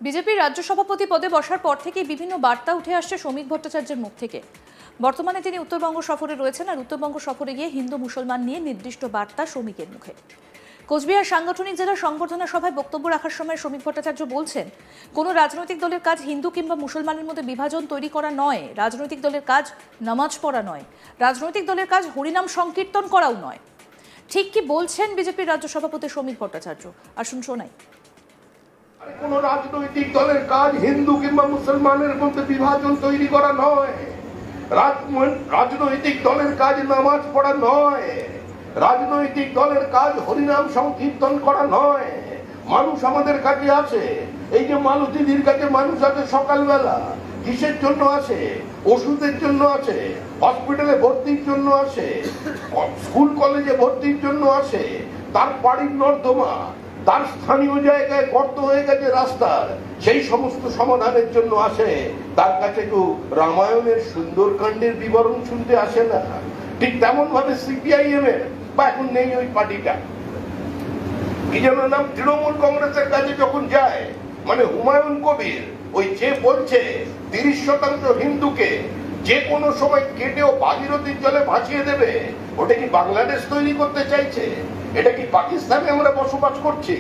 বিজেপির রাজ্য সভাপতি পদে বসার পর থেকেই বিভিন্ন বার্তা উঠে আসছে শ্রমিক ভট্টাচার্যের মুখ থেকে। বর্তমানে তিনি উত্তরবঙ্গ সফরে রয়েছেন, আর উত্তরবঙ্গ সফরে গিয়ে হিন্দু মুসলমান নিয়ে নির্দিষ্ট বার্তা শ্রমিকের মুখে। কোচবিহার সাংগঠনিক জেলা সংবর্ধনা সভায় বক্তব্য রাখার সময় শ্রমিক ভট্টাচার্য বলছেন, কোনো রাজনৈতিক দলের কাজ হিন্দু কিংবা মুসলমানের মধ্যে বিভাজন তৈরি করা নয়, রাজনৈতিক দলের কাজ নামাজ পড়া নয়, রাজনৈতিক দলের কাজ হরিনাম সংকীর্তন করাও নয়। ঠিক কি বলছেন বিজেপির রাজ্য সভাপতি শ্রমিক ভট্টাচার্য, আসুন শোনাই। কোন রাজনৈতিক দলের কাজ হিন্দু কিংবা মুসলমানের মধ্যে বিভাজন তৈরি করা নয়, রাজনৈতিক দলের কাজ নামাজ পড়া নয়, রাজনৈতিক দলের কাজ হরিনাম সংকীর্তন করা নয়। মানুষ আমাদের কাছে আছে, এই যে মালতীদির কাছে মানুষ আছে সকালবেলা, কিসের জন্য আসে? ওষুধের জন্য আসে, হসপিটালে ভর্তির জন্য আসে, স্কুল কলেজে ভর্তির জন্য আসে, তার বাড়ির নর্দমা, তার স্থানীয় জায়গায় গর্ত হয়ে গেছে রাস্তার, সেই সমস্ত সমাধানের জন্য আসে। তার কাছে কেউ রামায়ণের সুন্দরকাণ্ডের বিবরণ শুনতে আসে না। ঠিক তেমন ভাবে সিপিআইএম এর, বা এখন নেই ওই পার্টিটা, কি যেন নাম, তৃণমূল কংগ্রেসের কাছে যখন যায়, মানে হুমায়ুন কবির ওই যে বলছে 30% হিন্দুকে যে কোনো সময় কেটেও ভাগীরথীর জলে ভাসিয়ে দেবে, ওটা কি বাংলাদেশ তৈরি করতে চাইছে? এটা কি পাকিস্তানে আমরা বসবাস করছি?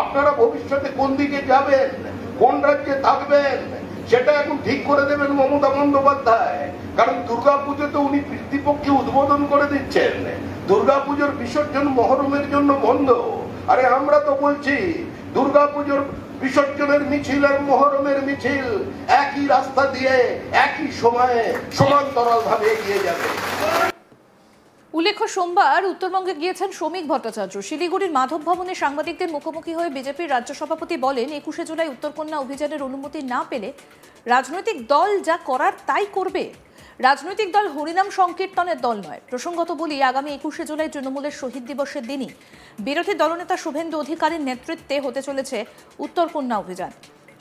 আপনারা ভবিষ্যতে কোন দিকে যাবেন, কোন রাজ্যে থাকবেন, সেটা এখন ঠিক করে দেবেন মমতা বন্দ্যোপাধ্যায়। কারণ দুর্গাপুজোতে উনি পিতৃপক্ষে উদ্বোধন করে দিচ্ছেন, দুর্গাপুজোর বিসর্জন মহরমের জন্য বন্ধ। আরে আমরা তো বলছি দুর্গাপুজোর বিসর্জনের মিছিল আর মহরমের মিছিল একই রাস্তা দিয়ে একই সময়ে সমান্তরাল ভাবে এগিয়ে যাবে। উল্লেখ্য, সোমবার উত্তরবঙ্গে গিয়েছেন শ্রমিক ভট্টাচার্য। শিলিগুড়ির মাধব ভবনে সাংবাদিকদের মুখোমুখি হয়ে বিজেপির রাজ্য সভাপতি বলেন, 21শে জুলাই উত্তরকন্যা অভিযানের অনুমতি না পেলে রাজনৈতিক দল যা করার তাই করবে। রাজনৈতিক দল হরিনাম সংকীর্তনের দল নয়। প্রসঙ্গত বলি, আগামী 21শে জুলাই তৃণমূলের শহীদ দিবসের দিনই বিরোধী দলনেতা শুভেন্দু অধিকারীর নেতৃত্বে হতে চলেছে উত্তরকন্যা অভিযান।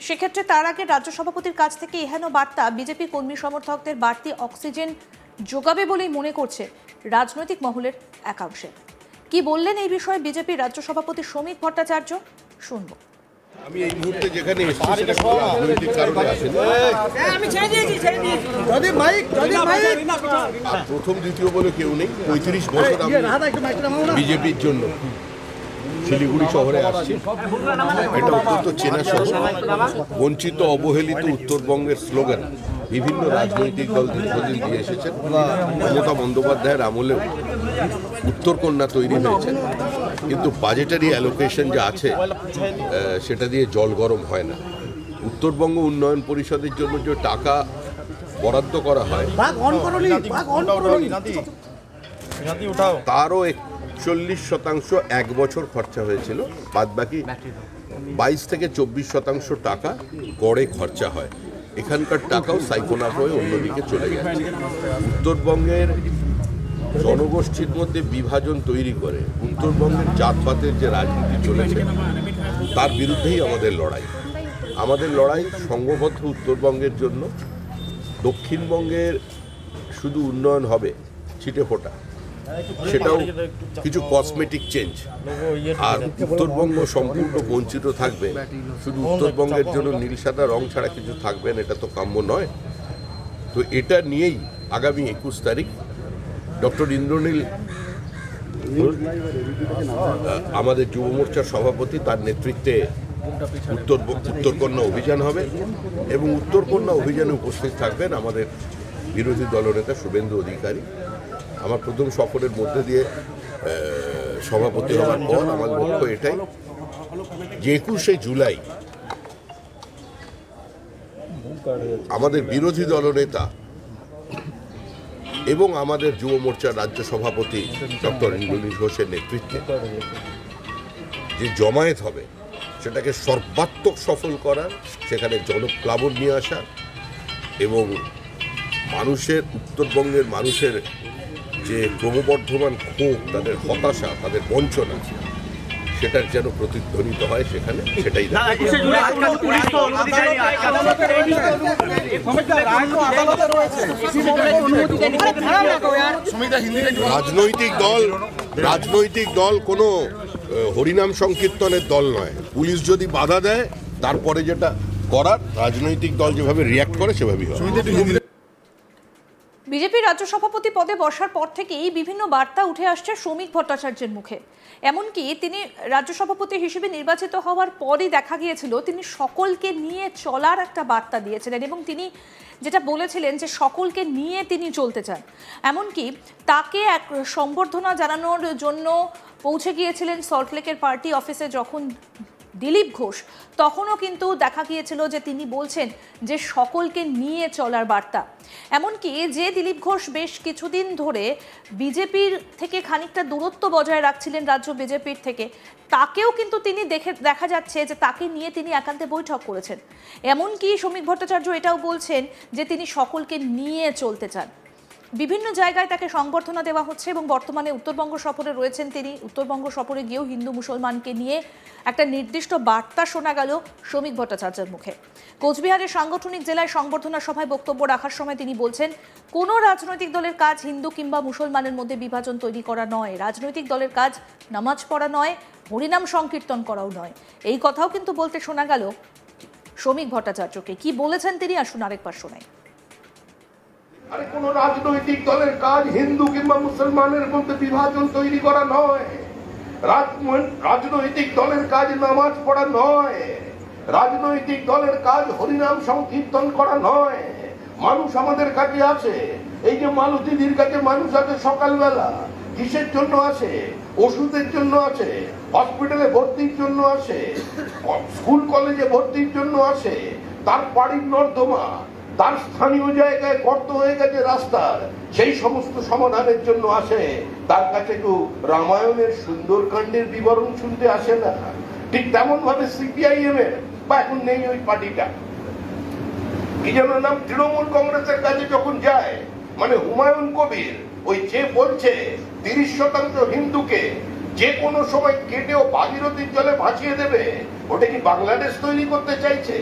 সেক্ষেত্রে তার আগে রাজ্য সভাপতির কাছ থেকে এহেন বার্তা বিজেপি কর্মী সমর্থকদের বাড়তি অক্সিজেন যোগাবে বলেই মনে করছে রাজনৈতিক মহলের একাংশে। কি বললেন এই বিষয়ে বিজেপির রাজ্য সভাপতি শ্রমিক ভট্টাচার্য, শুনব। আমি এই মুহূর্তে যেখানে এসেছি সেটা রাজনৈতিক কারণে আসেনি। প্রথম দ্বিতীয় বলে কেউ নেই। 35 বছর আমি বিজেপির জন্য শিলিগুড়ি শহরে আসছি। এটা অত্যন্ত চেনা শহর। বঞ্চিত অবহেলিত উত্তরবঙ্গের স্লোগান বিভিন্ন রাজনৈতিক দল দীর্ঘদিন দিয়ে এসেছেন। মমতা বন্দ্যোপাধ্যায়ের আমলেও উত্তরকন্যা তৈরি হয়েছে, কিন্তু বাজেটারি অ্যালোকেশন যা আছে সেটা দিয়ে জল গরম হয় না। উত্তরবঙ্গ উন্নয়ন পরিষদের জন্য যে টাকা বরাদ্দ করা হয় তারও 41% এক বছর খরচা হয়েছিল, বাদ বাকি 22 থেকে 24% টাকা গড়ে খরচা হয়। এখানকার টাকাও সাইকোনাফ হয়ে অন্যদিকে চলে যাচ্ছে। উত্তরবঙ্গের জনগোষ্ঠীর মধ্যে বিভাজন তৈরি করে উত্তরবঙ্গের জাতপাতের যে রাজনীতি চলেছে তার বিরুদ্ধেই আমাদের লড়াই। আমাদের লড়াই সংঘবদ্ধ উত্তরবঙ্গের জন্য। দক্ষিণবঙ্গের শুধু উন্নয়ন হবে ছিটেফোঁটা, সেটাও কিছু কসমেটিক চেঞ্জ। আর উত্তরবঙ্গ সম্পূর্ণ বঞ্চিত থাকবে, শুধু উত্তরবঙ্গের জন্য নীল সাদা রং ছাড়া কিছু থাকবেন, এটা তো কাম্য নয়। তো এটা নিয়েই আগামী 21 তারিখ ডক্টর ইন্দ্রনীল আমাদের যুব মোর্চার সভাপতি, তার নেতৃত্বে উত্তরকন্যা অভিযান হবে এবং উত্তরকন্যা অভিযানে উপস্থিত থাকবেন আমাদের বিরোধী দলনেতা শুভেন্দু অধিকারী। আমার প্রথম সফরের মধ্যে দিয়ে সভাপতি হওয়ার পর আমার লক্ষ্য এটাই যে 21শে জুলাই আমাদের বিরোধী দলনেতা এবং আমাদের যুব মোর্চার রাজ্য সভাপতি ডক্টর ইন্দ্রনীল ঘোষের নেতৃত্বে যে জমায়েত হবে সেটাকে সর্বাত্মক সফল করার, সেখানে জনপ্লাবন নিয়ে আসা এবং মানুষের, উত্তরবঙ্গের মানুষের যে ক্রমবর্ধমান ক্ষোভ, তাদের হতাশা, তাদের বঞ্চনা, সেটার যেন প্রতিধ্বনিত হয় সেখানে, সেটাই রাজনৈতিক দল কোনো হরিনাম সংকীর্তনের দল নয়। পুলিশ যদি বাধা দেয়, তারপরে যেটা করার, রাজনৈতিক দল যেভাবে রিয়াক্ট করে সেভাবেই হয়। বিজেপির রাজ্য সভাপতি পদে বসার পর থেকেই বিভিন্ন বার্তা উঠে আসছে শ্রমিক ভট্টাচার্যের মুখে। এমনকি তিনি রাজ্য সভাপতি হিসেবে নির্বাচিত হওয়ার পরই দেখা গিয়েছিল তিনি সকলকে নিয়ে চলার একটা বার্তা দিয়েছিলেন এবং তিনি যেটা বলেছিলেন যে সকলকে নিয়ে তিনি চলতে চান। এমনকি তাকে এক সম্বর্ধনা জানানোর জন্য পৌঁছে গিয়েছিলেন সল্টলেকের পার্টি অফিসে যখন দিলীপ ঘোষ, তখনও কিন্তু দেখা গিয়েছিল যে তিনি বলছেন যে সকলকে নিয়ে চলার বার্তা। এমনকি যে দিলীপ ঘোষ বেশ কিছুদিন ধরে বিজেপির থেকে খানিকটা দূরত্ব বজায় রাখছিলেন রাজ্য বিজেপির থেকে, তাকেও কিন্তু তিনি দেখা যাচ্ছে যে তাকে নিয়ে তিনি একান্তে বৈঠক করেছেন। এমনকি শ্রমিক ভট্টাচার্য এটাও বলছেন যে তিনি সকলকে নিয়ে চলতে চান। বিভিন্ন জায়গায় তাকে সংবর্ধনা দেওয়া হচ্ছে এবং বর্তমানে উত্তরবঙ্গ সফরে রয়েছেন তিনি। উত্তরবঙ্গ সফরে গিয়েও হিন্দু মুসলমানকে নিয়ে একটা নির্দিষ্ট বার্তা শোনা গেল শ্রমিক ভট্টাচার্যের মুখে। কোচবিহারের সাংগঠনিক জেলায় সংবর্ধনা সভায় বক্তব্য রাখার সময় তিনি বলছেন, কোনো রাজনৈতিক দলের কাজ হিন্দু কিংবা মুসলমানের মধ্যে বিভাজন তৈরি করা নয়, রাজনৈতিক দলের কাজ নামাজ পড়া নয়, হরিনাম সংকীর্তন করাও নয়। এই কথাও কিন্তু বলতে শোনা গেল শ্রমিক ভট্টাচার্যকে। কি বলেছেন তিনি আসুন আরেকবার শোনাই। আরে কোন রাজনৈতিক দলের কাজ হিন্দু কিংবা মুসলমানের মধ্যে বিভাজন তৈরি করা নয়, রাজনৈতিক দলের কাজ নামাজ পড়া নয়, রাজনৈতিক দলের কাজ হরিনাম সংকীর্তন করা নয়। মানুষ আমাদের কাছে আছে, এই যে মালতীদির কাছে মানুষ আছে সকালবেলা, কিসের জন্য আছে? ওষুধের জন্য আছে, হসপিটালে ভর্তির জন্য আছে, স্কুল কলেজে ভর্তির জন্য আছে, তার বাড়ির নর্দমা, তার স্থানীয় জায়গায় গর্ত হয়ে গেছে রাস্তার, সেই সমস্ত সমাধানের জন্য আসে। তার কাছে তো রামায়ণের সুন্দরকাণ্ডের বিবরণ শুনতে আসে না। ঠিক তেমন ভাবে সিপিআইএম এর বা এখন নেই ওই পার্টিটা, কি যেন নাম, তৃণমূল কংগ্রেসের কাছে যখন যায়, মানে হুমায়ুন কবির ওই যে বলছে 30% হিন্দুকে যে কোনো সময় কেটেও ভাগীরথীর জলে ভাসিয়ে দেবে, ওটা কি বাংলাদেশ তৈরি করতে চাইছে?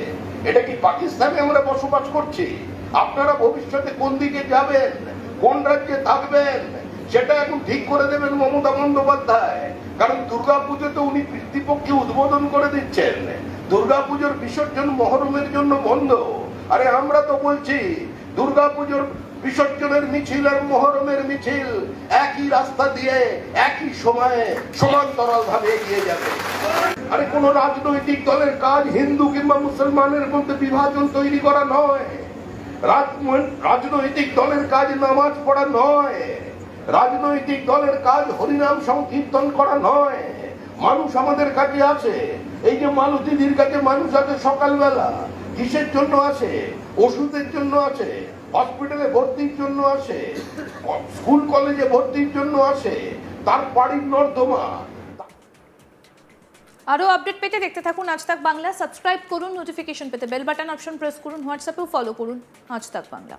এটা কি পাকিস্তানে আমরা বসবাস করছি? আপনারা ভবিষ্যতে কোন দিকে যাবেন, কোন রাজ্যে থাকবেন, সেটা এখন ঠিক করে দেবেন মমতা বন্দ্যোপাধ্যায়। কারণ দুর্গাপুজোতে উনি পিতৃপক্ষে উদ্বোধন করে দিচ্ছেন, দুর্গাপুজোর বিসর্জন মহরমের জন্য বন্ধ। আরে আমরা তো বলছি দুর্গাপুজোর বিসর্জনের মিছিল আর মহরমের মিছিল একই রাস্তা দিয়ে একই সময়ে সমান্তরাল ভাবে এগিয়ে যাবে। আরে কোন রাজনৈতিক দলের কাজ হিন্দু কিংবা মুসলমানের মধ্যে বিভাজন তৈরি করা নয়, রাজনৈতিক দলের কাজ নামাজ পড়া নয়, রাজনৈতিক দলের কাজ হরিনাম সংকীর্তন করা নয়। মানুষ আমাদের কাছে আছে, এই যে মালতীদির কাছে মানুষ আছে সকালবেলা, কিসের জন্য আছে? ওষুধের জন্য আছে, হসপিটালে ভর্তির জন্য আছে, স্কুল কলেজে ভর্তির জন্য আছে, তার বাড়ির নর্দমা। আরো আপডেট পেতে দেখতে থাকুন আজ তাক বাংলা। সাবস্ক্রাইব করুন, নোটিফিকেশন পেতে বেল বাটন অপশন প্রেস করুন, হোয়াটসঅ্যাপেও ফলো করুন আজ তাক বাংলা।